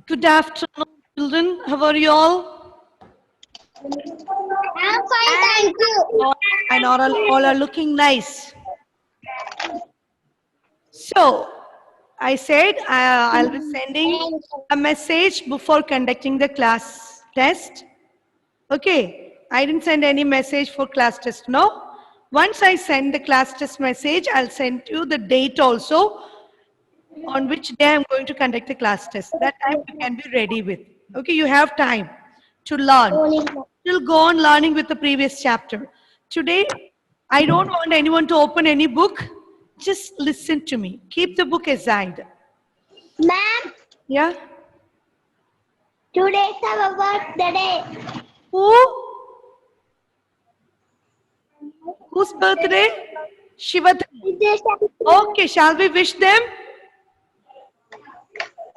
Good afternoon, children. How are you all? I'm fine, thank you. And all are looking nice. So, I said I'll be sending a message before conducting the class test. Okay, I didn't send any message for class test, no? Once I send the class test message, I'll send you the date also on which day I'm going to conduct the class test. That time you can be ready with. Okay, you have time to learn. You'll go on learning with the previous chapter. Today, I don't want anyone to open any book. Just listen to me. Keep the book aside. Ma'am, Yeah? today's our birthday. Who? Whose birthday? Shivatri. Okay, shall we wish them?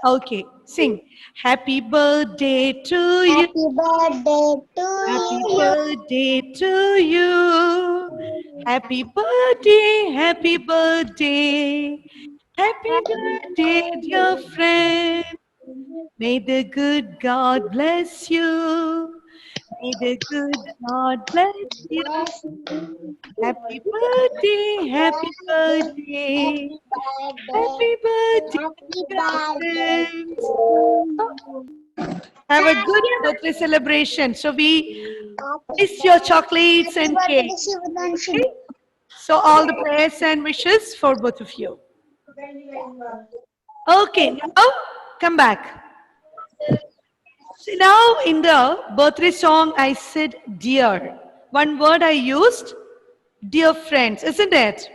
Okay, sing. Happy birthday to you. Happy birthday to Happy you. birthday to you. Happy birthday, happy birthday. Happy birthday, dear friend. May the good God bless you. May the good God bless you. Happy birthday, happy birthday. Happy birthday, dear friends. Have a good birthday celebration. So we miss your chocolates and cake. Okay? So all the prayers and wishes for both of you. Okay, now come back. So now in the birthday song, I said dear. One word I used, dear friends, isn't it?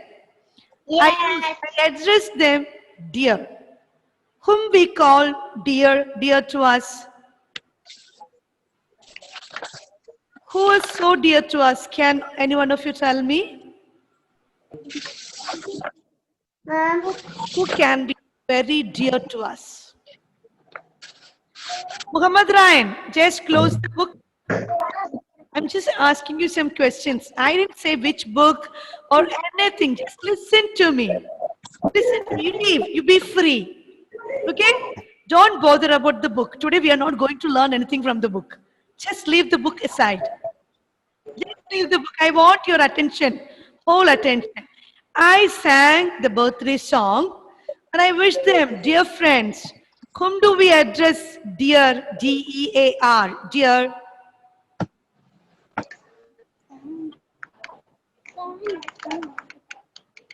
I addressed them dear. Whom we call dear, dear to us. Who is so dear to us? Can any one of you tell me? Who can be very dear to us? Muhammad Ryan, just close the book. I'm just asking you some questions. I didn't say which book or anything. Just listen to me. Listen to me. You leave. You be free. Okay? Don't bother about the book. Today we are not going to learn anything from the book. Just leave the book aside. Just leave the book. I want your attention. Whole attention. I sang the birthday song and I wish them, dear friends, whom do we address dear, D-E-A-R, dear?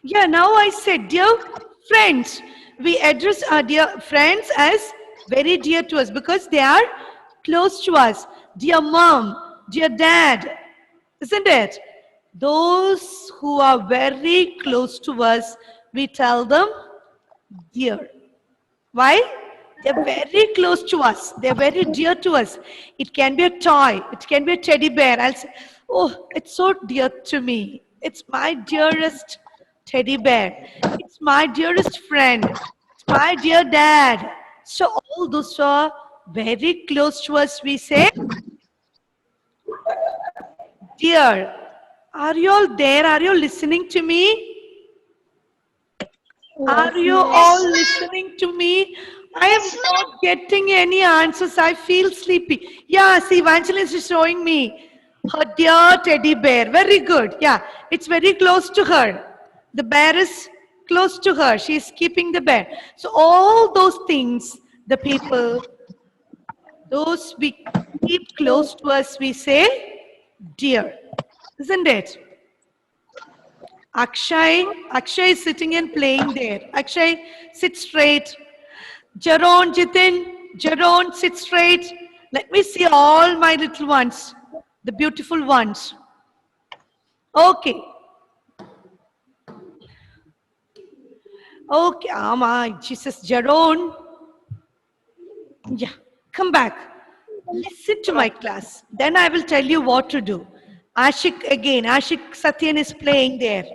Yeah, now I said, dear friends. We address our dear friends as very dear to us because they are close to us. Dear mom, dear dad, isn't it? Those who are very close to us, we tell them dear. Why? They're very close to us. They're very dear to us. It can be a toy. It can be a teddy bear. I'll say, oh, it's so dear to me. It's my dearest teddy bear. It's my dearest friend. It's my dear dad. So all those are very close to us. We say, dear. Are you all there? Are you listening to me? Are you all listening to me? I am not getting any answers. I feel sleepy. Yeah, see, Evangelist is showing me her dear teddy bear. Very good. Yeah, it's very close to her. The bear is close to her. She is keeping the bear. So all those things, the people, those we keep close to us, we say dear. Isn't it? Akshay is sitting and playing there. Akshay, sit straight. Jaron, sit straight. Let me see all my little ones, the beautiful ones. Okay. Okay, oh my Jesus, Jaron. Yeah, come back. Listen to my class. Then I will tell you what to do. Ashik again, Ashik Satyan is playing there.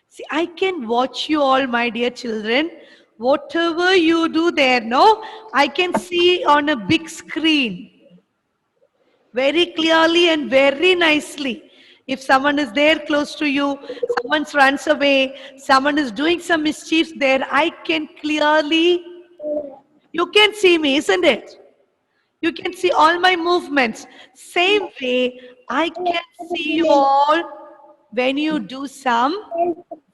See, I can watch you all, my dear children. Whatever you do there, no, I can see on a big screen very clearly and very nicely. If someone is there close to you, someone runs away, someone is doing some mischief there, I can clearly, You can see me, isn't it? You can see all my movements. Same way, I can see you all when you do some.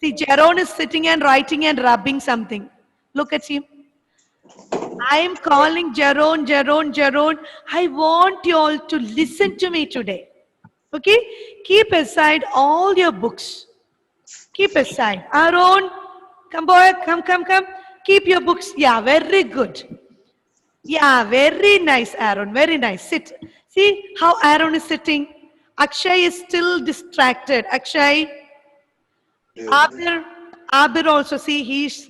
See, Jeroen is sitting and writing and rubbing something. Look at him. I am calling Jeroen, Jeroen, Jeroen. I want you all to listen to me today. Okay? Keep aside all your books. Keep aside. Aaron, come boy, come. Keep your books. Yeah, very good. Yeah, very nice, Aaron. Very nice. Sit. See how Aaron is sitting. Akshay is still distracted. Akshay, Abir also. See, he's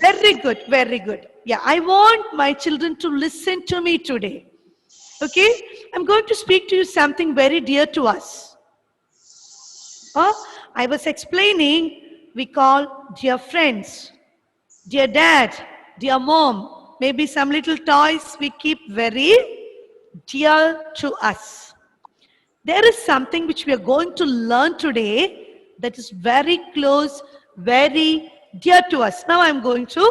very good. Very good. Yeah, I want my children to listen to me today. Okay? I'm going to speak to you something very dear to us. I was explaining, we call dear friends, dear dad, dear mom, maybe some little toys we keep very dear to us. There is something which we are going to learn today that is very close, very dear to us. Now I'm going to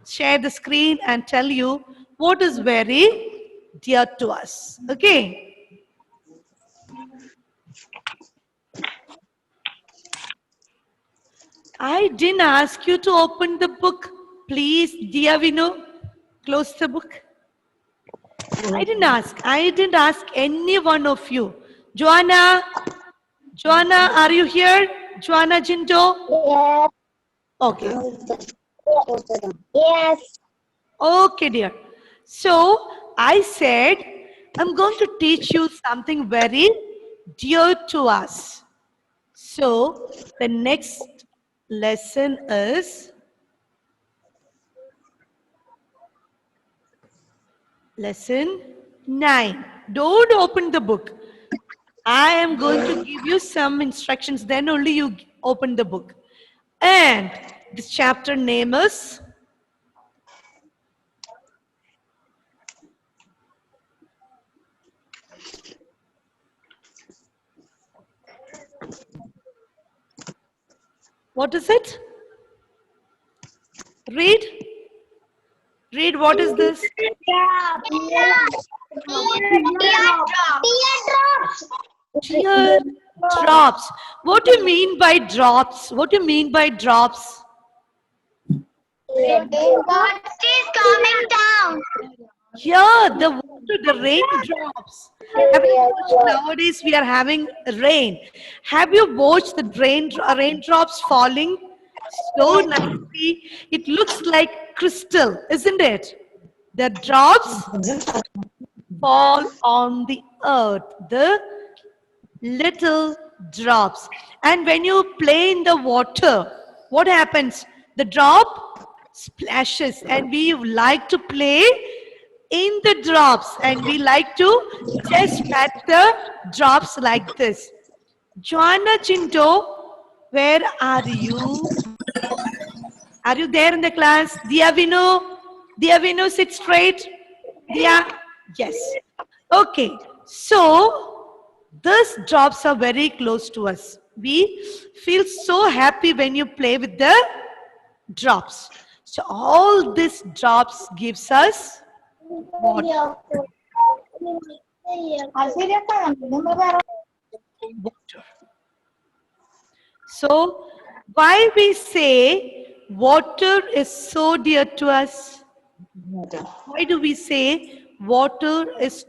share the screen and tell you what is very dear to us. Okay? I didn't ask you to open the book. Please, dear Vinu, close the book. I didn't ask any one of you. Joanna, are you here? Joanna Jindo? Yes. Okay. Yes. Okay, dear. So, I said, I'm going to teach you something very dear to us. So, the next lesson is lesson 9. Don't open the book. I am going to give you some instructions, then only you open the book. And this chapter name is what is it? Read. Read, what is this? Tear drops. What do you mean by drops? What do you mean by drops? What is coming down? Here, the water, the raindrops. Have you watched nowadays we are having rain? Have you watched the raindrops falling so nicely? It looks like crystal, isn't it? The drops fall on the earth, the little drops. And when you play in the water, what happens? The drop splashes, and we like to play in the drops, and we like to just pat the drops like this. Joanna Chinto, where are you? Are you there in the class? Dia Vinu, sit straight. Dia, yes. Okay, so these drops are very close to us. We feel so happy when you play with the drops. So all these drops gives us water. So why we say water is so dear to us? Why do we say water is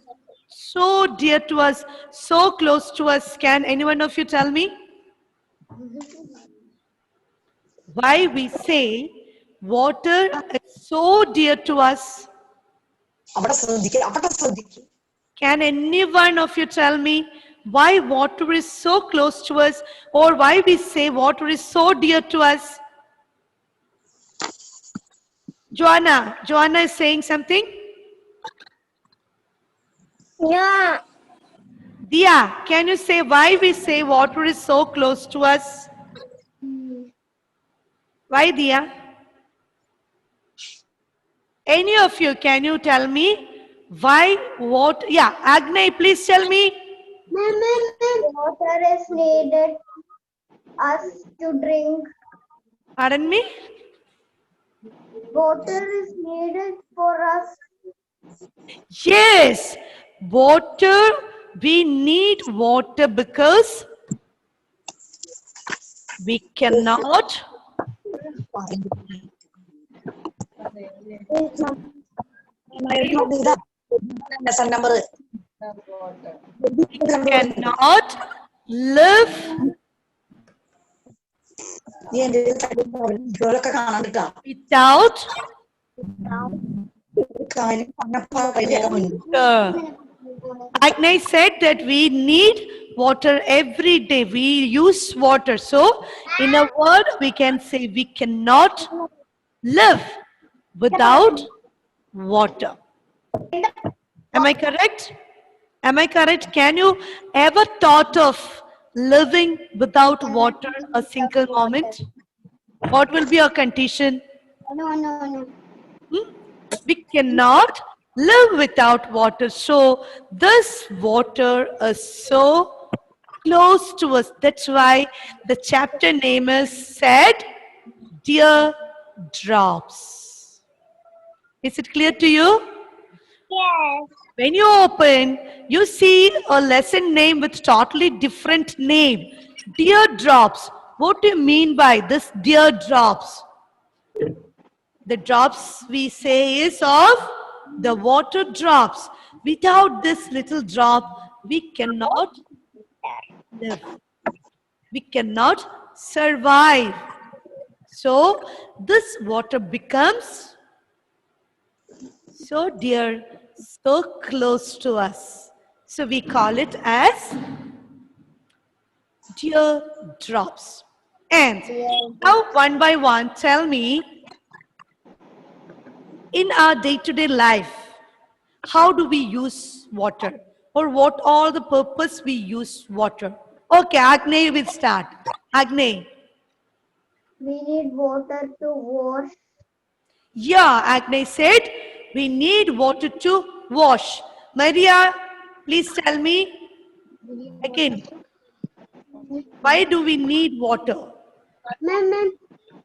so dear to us, so close to us? Can any one of you tell me? Why we say water is so dear to us? Can any one of you tell me why water is so close to us, or why we say water is so dear to us? Joanna is saying something? Yeah. Dia, can you say why we say water is so close to us? Why, Dia? Any of you, can you tell me why water? Yeah, Agnay, please tell me. Water is needed us to drink. Pardon me? Water is needed for us. Yes, water. We need water because we cannot Lesson number. cannot live നീ എന്റെ ജോലൊക്കെ കാണാണ്ടിട്ടാ without കാര്യം പറഞ്ഞപ്പോ കൈയൊക്കെ മുന്നിൽ water. Agnes said that we need water every day. We use water. So, in a word, we can say we cannot live without water. Am I correct? Am I correct? Can you ever thought of living without water a single moment? What will be our condition? No. Hmm? We cannot live without water. So this water is so close to us. That's why the chapter name is said, Dear Drops. Is it clear to you? Yes. When you open, you see a lesson name with totally different name. Dear Drops. What do you mean by this dear drops? The drops we say is of the water drops. Without this little drop, we cannot live. We cannot survive. So this water becomes so dear, so close to us. So we call it as dear drops. And now one by one, tell me, in our day-to-day life, how do we use water? Or what are the purpose we use water? Okay, Agnay will start. Agnay. We need water to wash. Yeah, Agnay said, we need water to wash. Maria, please tell me again. Why do we need water? Ma'am.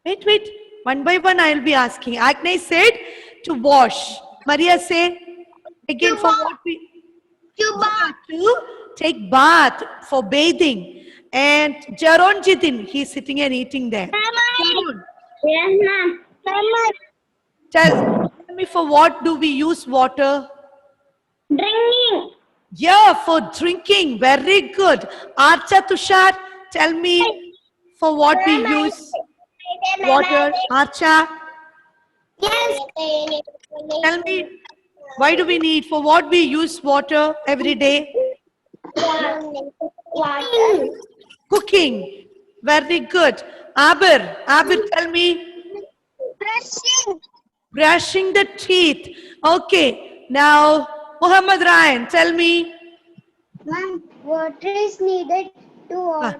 Wait. One by one I will be asking. Agnay said to wash. Maria say again for what we to take bath for bathing. And Jaron Jitin, he's sitting and eating there. Jaron, Yes, ma'am. tell me for what do we use water? Drinking. Yeah, for drinking. Very good. Archa Tushar, tell me for what we use water. Archa, Yes. tell me why do we need, for what we use water every day? Water. Cooking. Very good. Abir, tell me. Brushing. Brushing the teeth. Okay. Now, Muhammad Ryan, tell me. Ma'am, water is needed to water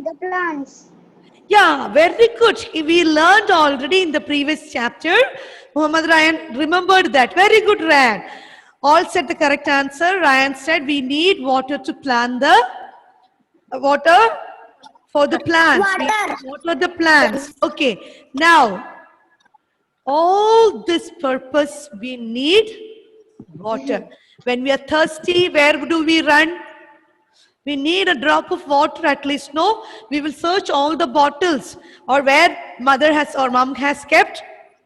the plants. Yeah, very good. We learned already in the previous chapter. Muhammad Ryan remembered that. Very good, Ryan. All said the correct answer. Ryan said we need water to plant the water for the plants. We water the plants. Okay. Now, all this purpose we need water. When we are thirsty, where do we run? We need a drop of water at least, no? We will search all the bottles or where mother has or mom has kept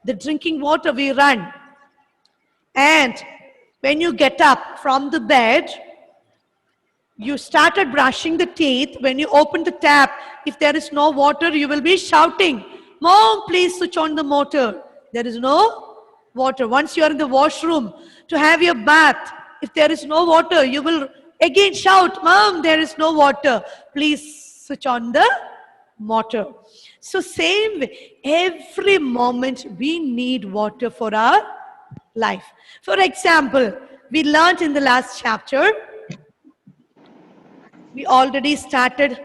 the drinking water, we run. And when you get up from the bed, you started brushing the teeth. When you open the tap, if there is no water, you will be shouting, Mom, please switch on the motor. There is no water. Once you are in the washroom to have your bath, if there is no water, you will again shout, Mom, there is no water. Please switch on the motor. So same way, every moment we need water for our life. For example, we learned in the last chapter, we already started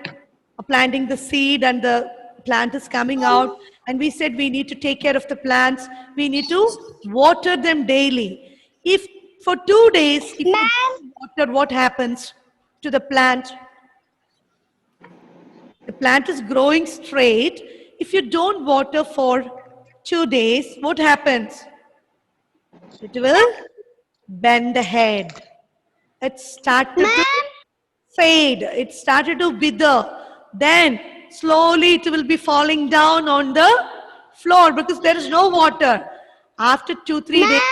planting the seed and the plant is coming out. And we said we need to take care of the plants. We need to water them daily. If for 2 days, if you don't water, what happens to the plant? The plant is growing straight. If you don't water for 2 days, what happens? It will bend the head. It started to fade. It started to wither. Then slowly it will be falling down on the floor because there is no water. After 2-3 days,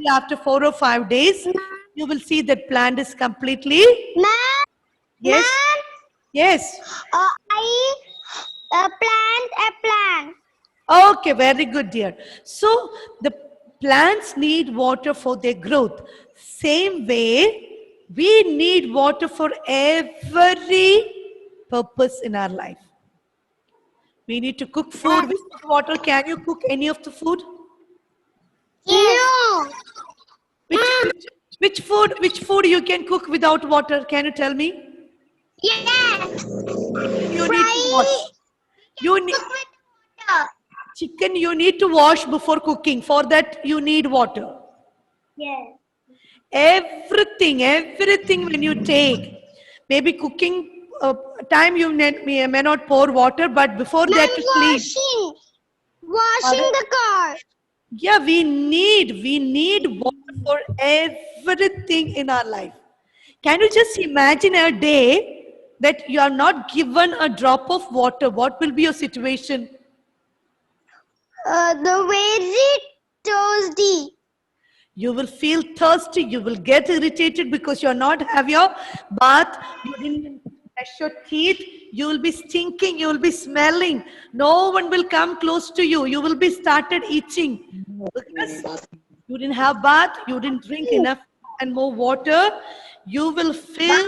after 4 or 5 days, you will see that plant is completely. Ma'am, Yes. Yes. I plant a plant. Okay, very good, dear. So the plants need water for their growth. Same way, we need water for every purpose in our life. We need to cook food with water. Can you cook any of the food? No. Which food you can cook without water? Can you tell me? Yes. You need to wash. You need Cook with water. chicken. You need to wash before cooking. For that, you need water. Yes. Everything when you take, maybe cooking time you may not pour water, but before that to clean. Washing the car. Yeah, we need water for everything in our life. Can you just imagine a day that you are not given a drop of water? What will be your situation? The very thirsty. You will feel thirsty. You will get irritated because you are not have your bath. You didn't brush your teeth. You will be stinking. You will be smelling. No one will come close to you. You will be started itching because you didn't have bath. You didn't drink enough and more water. You will feel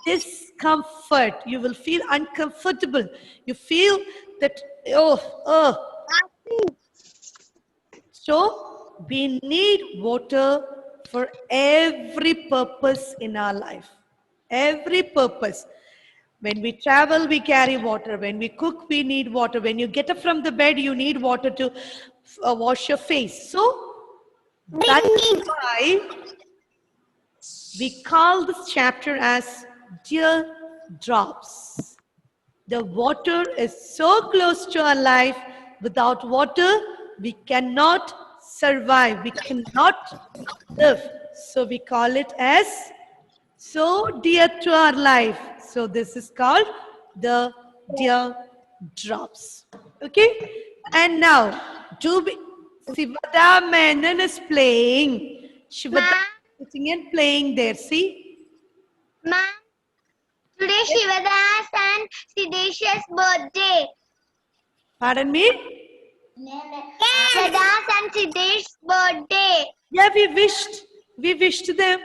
discomfort. You will feel uncomfortable. You feel that So we need water for every purpose in our life. Every purpose. When we travel, we carry water. When we cook, we need water. When you get up from the bed, you need water to wash your face. So that's why we call this chapter as Dear Drops. The water is so close to our life. Without water, we cannot survive. We cannot live. So we call it as so dear to our life. So this is called the Dear Drops. Okay? And now, Shivada Menon is playing. Shivada is sitting and playing there. See? Ma'am, today Shivada's and Siddesh's birthday. Pardon me? Shivada's and Siddesh's birthday. Yeah, we wished them.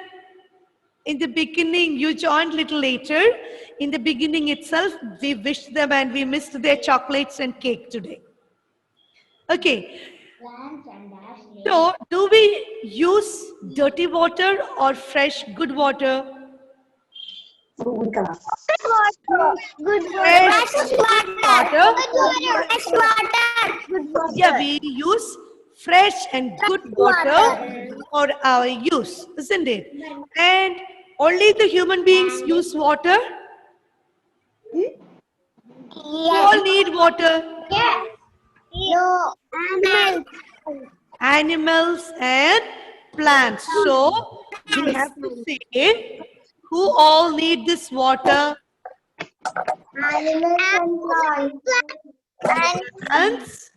In the beginning, you joined little later. In the beginning itself, we wished them and we missed their chocolates and cake today. Okay. So, do we use dirty water or fresh, good water? Good water. Fresh water. Fresh water. Yeah, we use fresh and good water for our use, isn't it? And only the human beings use water. We all need water. Yes. No. Animals and plants. So we have to say who all need this water. Animals and plants.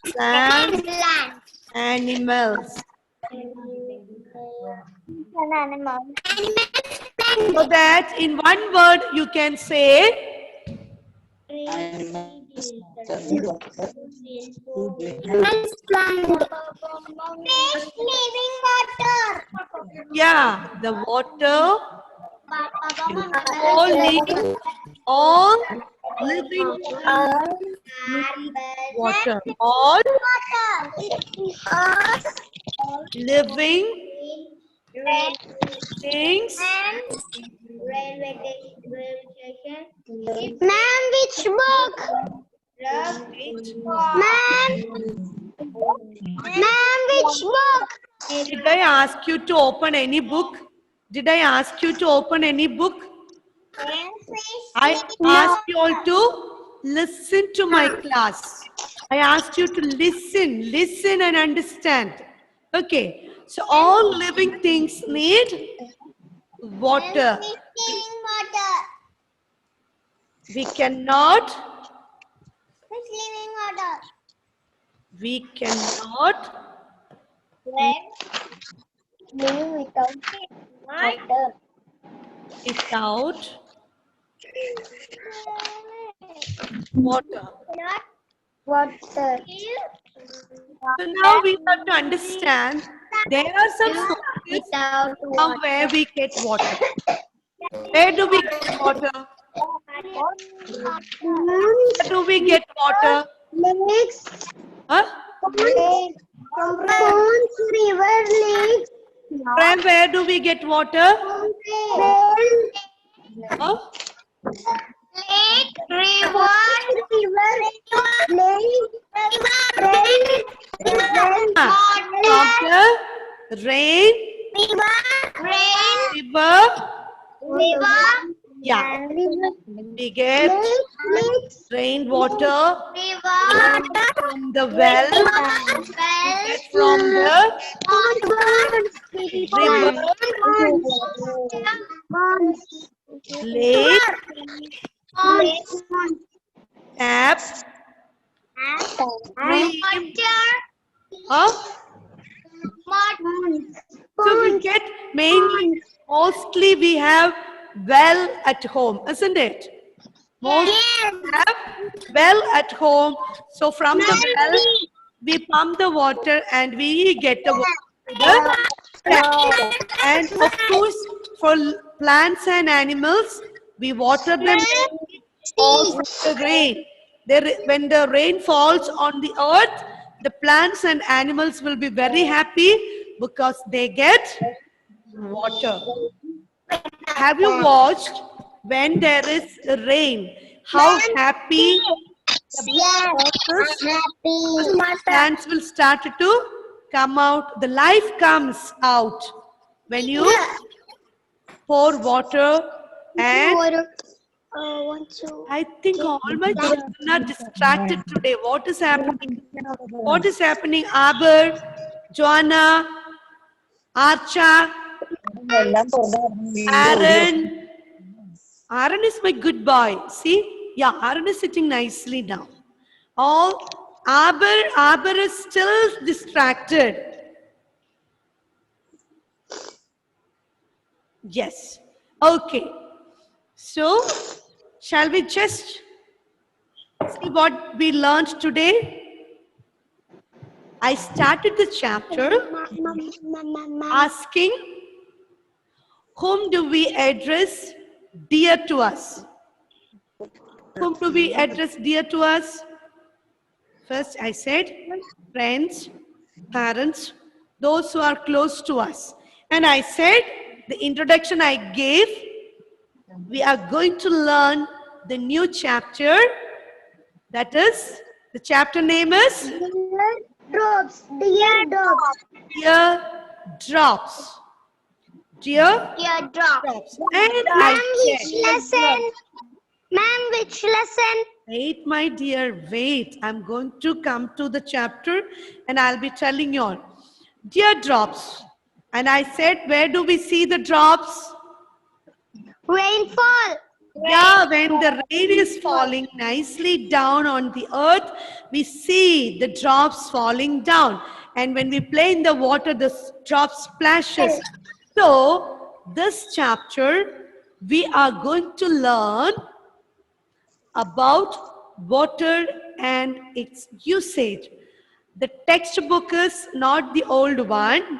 Plants, animals. So that in one word you can say Living water. yeah, the water. All need all living water. All living things. Ma'am, which book? Ma'am, which book? Did I ask you to open any book? Did I ask you to open any book? I asked you all to listen to my class. I asked you to listen and understand. Okay, so all living things need water. Water. We cannot, It's living water. we cannot Live without water. without water. Not water. So now we have to understand there are some sources Without from where we get water. Where do we get water? Where do we get water? Lakes. Huh? From ponds, river, lakes. From where do we get water? Huh? Lake, river, lake, From the rain, river, yeah, we get rainwater from the well, get from the lake, tap, stream, huh? So we get mostly we have well at home, isn't it? Most have well at home. So from the well, we pump the water and we get the water. And of course, for plants and animals, we water them also the rain. When the rain falls on the earth, the plants and animals will be very happy because they get water. Have you watched when there is rain, how happy the plants will start to come out, the life comes out when you pour water. And I think all my children are distracted today. What is happening? What is happening? Aber, Joanna, Archa, Aaron. Aaron is my good boy. See? Yeah, Aaron is sitting nicely now. All Aber is still distracted. Yes. Okay. So, shall we just see what we learned today? I started the chapter asking, whom do we address dear to us? Whom do we address dear to us? First, I said friends, parents, those who are close to us. And I said, the introduction I gave, we are going to learn the new chapter. That is, the chapter name is Drops, dear drops. Dear Drops. Dear Dear drops. Drops. And Ma'am, I which said, lesson? Ma'am, which lesson? wait, my dear, wait. I'm going to come to the chapter and I'll be telling you all. Dear Drops. And I said, where do we see the drops? Rainfall. Yeah, when the rain is falling nicely down on the earth, we see the drops falling down. And when we play in the water, the drops splashes. So, this chapter, we are going to learn about water and its usage. The textbook is not the old one.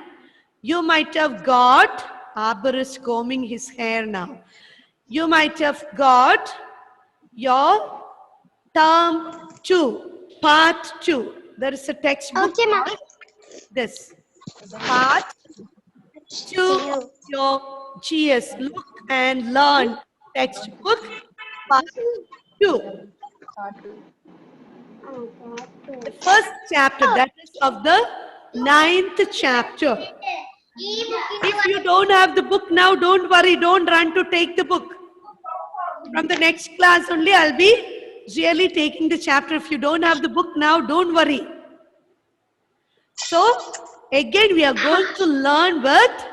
You might have got, Aber is combing his hair now. You might have got your term 2, part 2. There is a textbook. Okay, ma'am. This part 2, your GS. Look and learn textbook part 2. The first chapter, that is of the 9th chapter. If you don't have the book now, don't worry, don't run to take the book. From the next class only, I'll be really taking the chapter. If you don't have the book now, don't worry. So, again, we are going to learn with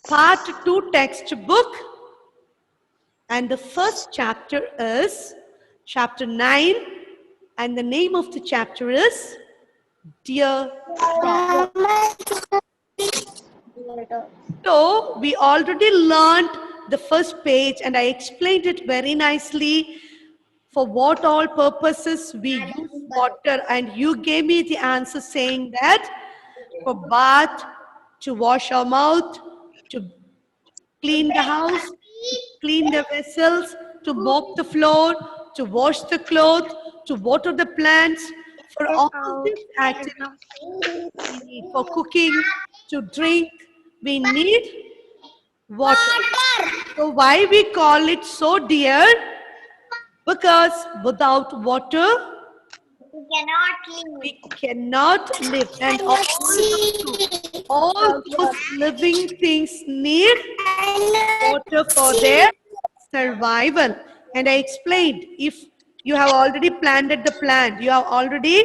part 2 textbook. And the first chapter is chapter 9. And the name of the chapter is Dear Drop. So, we already learned the first page and I explained it very nicely for what all purposes we use water, and you gave me the answer saying that for bath, to wash our mouth, to clean the house, clean the vessels, to mop the floor, to wash the clothes, to water the plants. For all these activities, we need for cooking, to drink, we need water. So why we call it so dear? Because without water, we cannot live. And all those living things need water for their survival. And I explained, if you have already planted the plant, you have already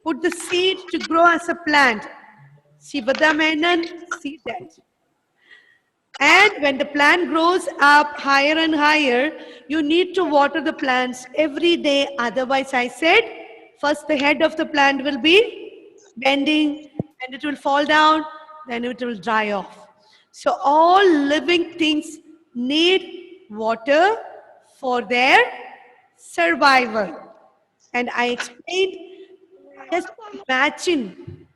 put the seed to grow as a plant. Shivada Menon, see that. And when the plant grows up higher and higher, you need to water the plants every day. Otherwise, I said, first the head of the plant will be bending and it will fall down, then it will dry off. So all living things need water for their survival. And I explained, just imagine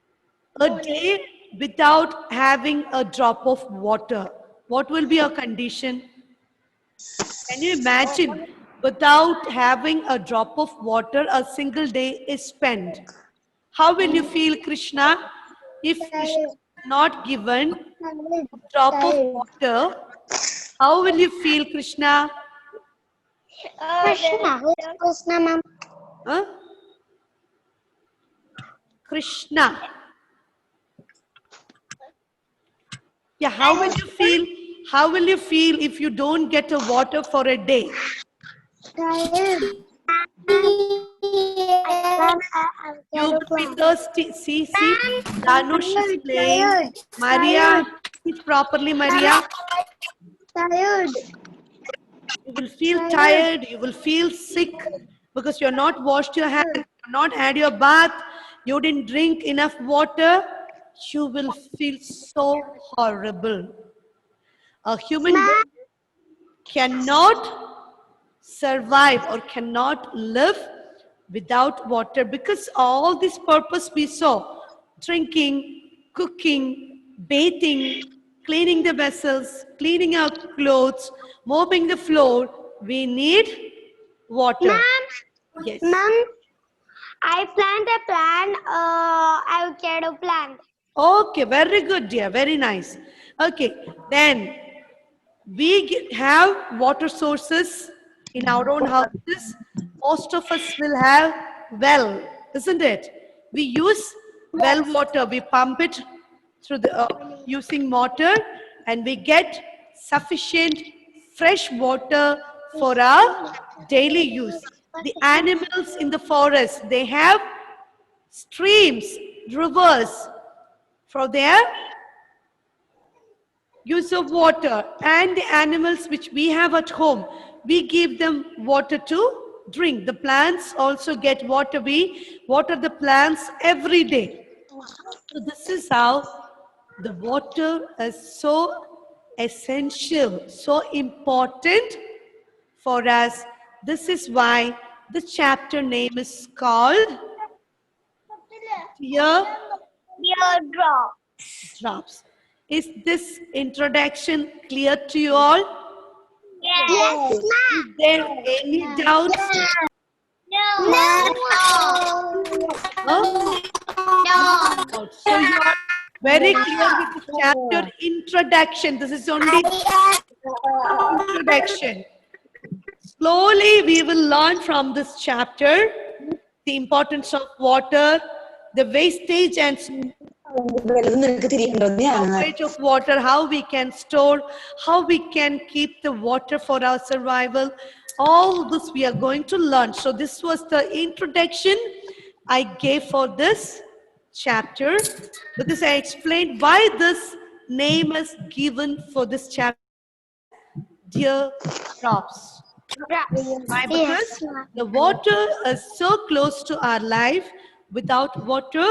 a day without having a drop of water. What will be your condition? Can you imagine, without having a drop of water, a single day is spent? How will you feel, Krishna, if Krishna is not given a drop of water? How will you feel, Krishna? Krishna, ma'am. Huh? Krishna. Yeah, how will you feel? How will you feel if you don't get a water for a day? Tired. You will be thirsty. See, Danush is playing. Maria, sit properly, Maria. Tired. You will feel tired. You will feel sick because you have not washed your hands, you have not had your bath, you didn't drink enough water. You will feel so horrible. A human being cannot survive or cannot live without water, because all this purpose we saw, drinking, cooking, bathing, cleaning the vessels, cleaning our clothes, mopping the floor, we need water. Ma'am, Yes. ma'am, I plant a plant, avocado plant. Okay, very good, dear. Very nice. Okay, then we have water sources in our own houses. Most of us will have well, isn't it? We use well water. We pump it through the using motor, and we get sufficient fresh water for our daily use. The animals in the forest, they have streams, rivers for their use of water, and the animals which we have at home, we give them water to drink. The plants also get water. We water the plants every day. So this is how the water is so essential, so important for us. This is why the chapter name is called Teardrop. Drops. Is this introduction clear to you all? Yes, Is there any doubts? No. No? No. So you are very clear with the chapter introduction. This is only introduction. Slowly we will learn from this chapter the importance of water, the wastage and storage of water, how we can store, how we can keep the water for our survival, all this we are going to learn. So this was the introduction I gave for this chapter. With this I explained why this name is given for this chapter, Dear Drops. Why? Yes, Because ma'am. the water is so close to our life. Without water,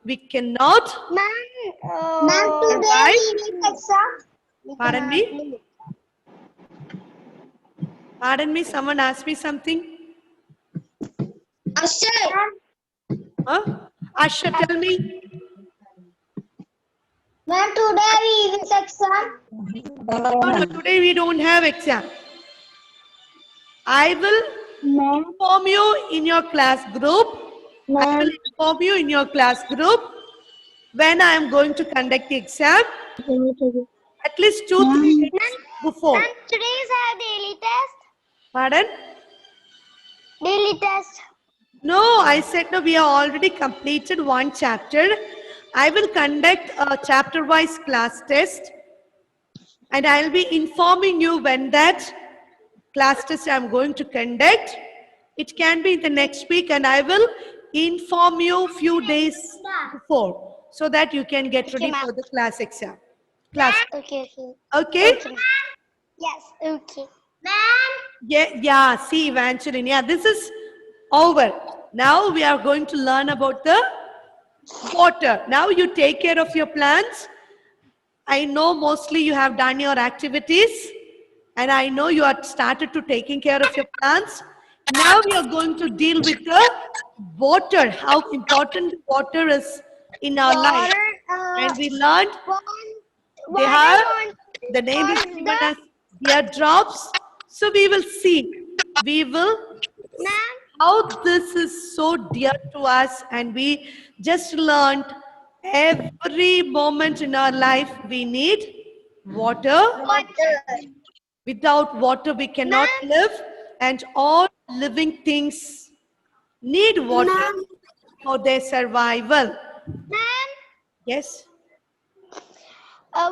we cannot. Ma'am, today Right? we need exam. Pardon me? Pardon me, someone asked me something. Huh? Asha, tell me. Ma'am, today we need exam. No, today we don't have exam. I will Ma'am, inform you in your class group. I will inform you in your class group when I am going to conduct the exam. At least 2-3 days before. today's our daily test. Pardon? Daily test. No, I said no, we have already completed one chapter. I will conduct a chapter-wise class test and I will be informing you when that class test I am going to conduct. It can be the next week and I will inform you few days before so that you can get ready ma'am. for the class exam. Class. Okay. Okay? Yes, okay. Ma'am. Yeah, see Evangeline. Yeah, this is over. Now we are going to learn about the water. Now you take care of your plants. I know mostly you have done your activities and I know you are started to taking care of your plants. Now we are going to deal with the water, how important water is in our life. And we learned they have, the name is given as Dear Drops. So we will see. We will how this is so dear to us and we just learned every moment in our life we need water. Without water we cannot live and all living things need water for their survival. Ma'am, Yes?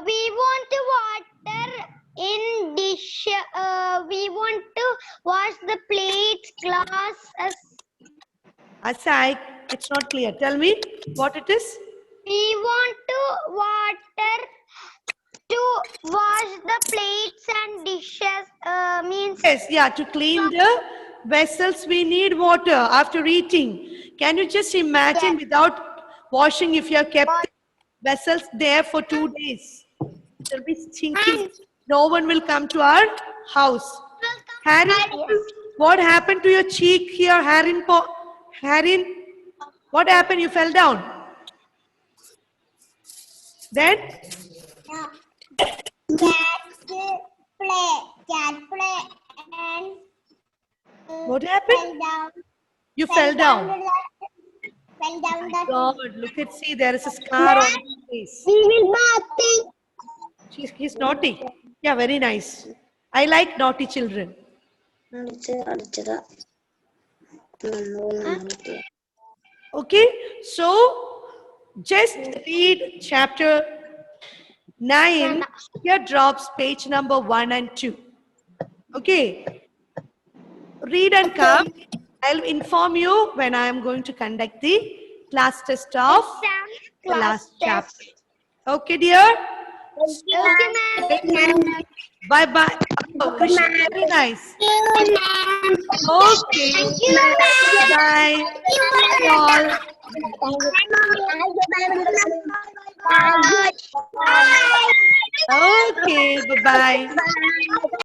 we want to water in dish. We want to wash the plates, glasses. Asai, it's not clear. Tell me what it is. We want to water to wash the plates and dishes. Means Yes, yeah, to clean the vessels we need water after eating. Can you just imagine Yes. without washing if you have kept the vessels there for 2 days? It will be stinking. No one will come to our house. Harry, what happened to your cheek here, Harin? What happened? You fell down. Then? cat play and What happened? down. You fell down. Fell down the. God, look at, see, there is a scar on his face. We will bathing. He's naughty. Yeah, very nice. I like naughty children. Okay, so just read chapter 9, here drops page number 1 and 2. Okay, read and come. I'll inform you when I am going to conduct the class test of the last chapter. Okay, dear? Okay, ma'am. Bye bye. Oh, Krishna, very nice. Okay. Bye. Bye all. Okay, bye bye.